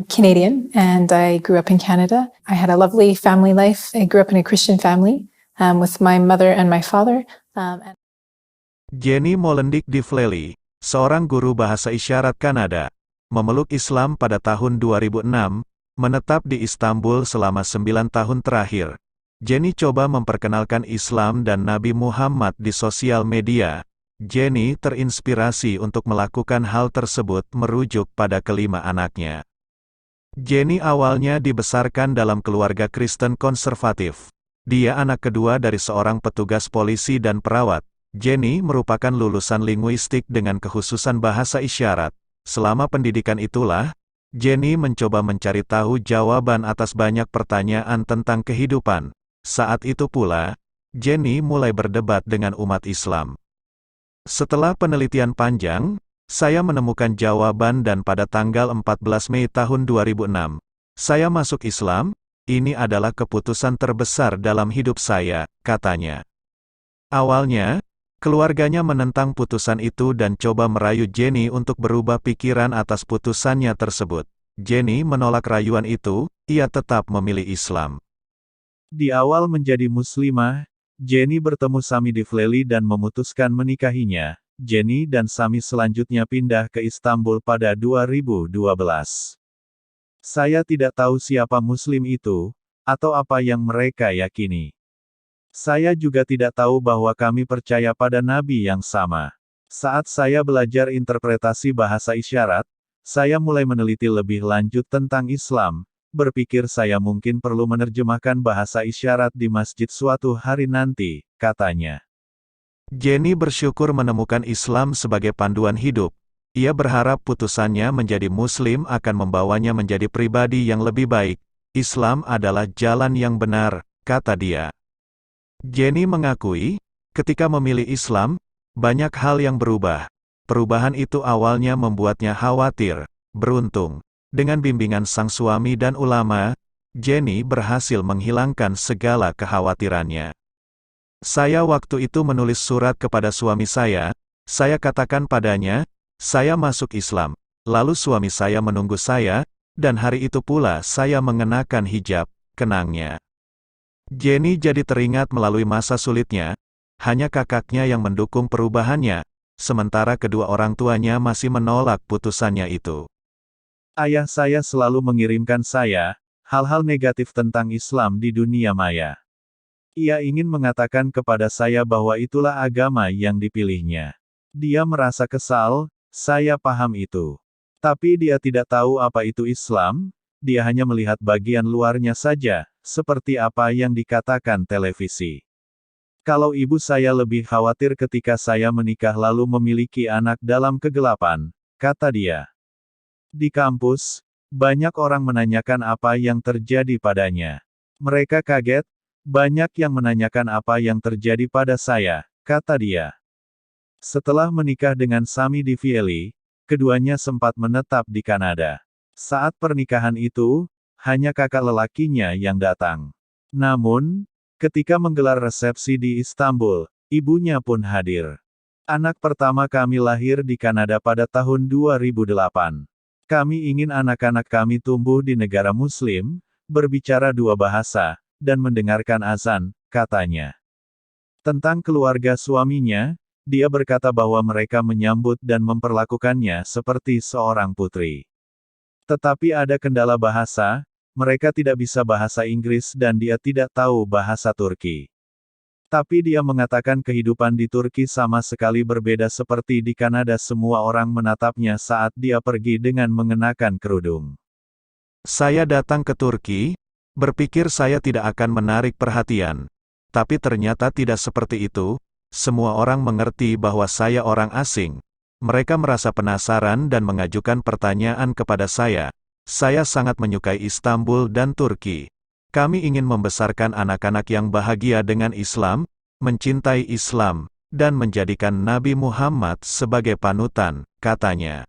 Canadian and I grew up in Canada. I had a lovely family life. I grew up in a Christian family with my mother and my father. Jenny Molendik Divleli, seorang guru bahasa isyarat Kanada, memeluk Islam pada tahun 2006, menetap di Istanbul selama 9 tahun terakhir. Jenny coba memperkenalkan Islam dan Nabi Muhammad di sosial media. Jenny terinspirasi untuk melakukan hal tersebut merujuk pada kelima anaknya. Jenny awalnya dibesarkan dalam keluarga Kristen konservatif. Dia anak kedua dari seorang petugas polisi dan perawat. Jenny merupakan lulusan linguistik dengan kekhususan bahasa isyarat. Selama pendidikan itulah, Jenny mencoba mencari tahu jawaban atas banyak pertanyaan tentang kehidupan. Saat itu pula, Jenny mulai berdebat dengan umat Islam. Setelah penelitian panjang, saya menemukan jawaban dan pada tanggal 14 Mei tahun 2006, saya masuk Islam. Ini adalah keputusan terbesar dalam hidup saya, katanya. Awalnya, keluarganya menentang putusan itu dan coba merayu Jenny untuk berubah pikiran atas putusannya tersebut. Jenny menolak rayuan itu, ia tetap memilih Islam. Di awal menjadi muslimah, Jenny bertemu Sami Divleli dan memutuskan menikahinya. Jenny dan Sami selanjutnya pindah ke Istanbul pada 2012. Saya tidak tahu siapa muslim itu, atau apa yang mereka yakini. Saya juga tidak tahu bahwa kami percaya pada nabi yang sama. Saat saya belajar interpretasi bahasa isyarat, saya mulai meneliti lebih lanjut tentang Islam. Berpikir saya mungkin perlu menerjemahkan bahasa isyarat di masjid suatu hari nanti, katanya. Jenny bersyukur menemukan Islam sebagai panduan hidup. Ia berharap putusannya menjadi muslim akan membawanya menjadi pribadi yang lebih baik. Islam adalah jalan yang benar, kata dia. Jenny mengakui, ketika memilih Islam, banyak hal yang berubah. Perubahan itu awalnya membuatnya khawatir, beruntung. Dengan bimbingan sang suami dan ulama, Jenny berhasil menghilangkan segala kekhawatirannya. Saya waktu itu menulis surat kepada suami saya katakan padanya, saya masuk Islam. Lalu suami saya menunggu saya, dan hari itu pula saya mengenakan hijab, kenangnya. Jenny jadi teringat melalui masa sulitnya, hanya kakaknya yang mendukung perubahannya, sementara kedua orang tuanya masih menolak putusannya itu. Ayah saya selalu mengirimkan saya hal-hal negatif tentang Islam di dunia maya. Ia ingin mengatakan kepada saya bahwa itulah agama yang dipilihnya. Dia merasa kesal, saya paham itu. Tapi dia tidak tahu apa itu Islam, dia hanya melihat bagian luarnya saja, seperti apa yang dikatakan televisi. Kalau ibu saya lebih khawatir ketika saya menikah lalu memiliki anak dalam kegelapan, kata dia. Di kampus, banyak orang menanyakan apa yang terjadi padanya. Mereka kaget, banyak yang menanyakan apa yang terjadi pada saya, kata dia. Setelah menikah dengan Sami Divleli, keduanya sempat menetap di Kanada. Saat pernikahan itu, hanya kakak lelakinya yang datang. Namun, ketika menggelar resepsi di Istanbul, ibunya pun hadir. Anak pertama kami lahir di Kanada pada tahun 2008. Kami ingin anak-anak kami tumbuh di negara Muslim, berbicara dua bahasa, dan mendengarkan azan, katanya. Tentang keluarga suaminya, dia berkata bahwa mereka menyambut dan memperlakukannya seperti seorang putri. Tetapi ada kendala bahasa, mereka tidak bisa bahasa Inggris dan dia tidak tahu bahasa Turki. Tapi dia mengatakan kehidupan di Turki sama sekali berbeda seperti di Kanada, semua orang menatapnya saat dia pergi dengan mengenakan kerudung. Saya datang ke Turki, berpikir saya tidak akan menarik perhatian. Tapi ternyata tidak seperti itu, semua orang mengerti bahwa saya orang asing. Mereka merasa penasaran dan mengajukan pertanyaan kepada saya. Saya sangat menyukai Istanbul dan Turki. Kami ingin membesarkan anak-anak yang bahagia dengan Islam, mencintai Islam, dan menjadikan Nabi Muhammad sebagai panutan, katanya.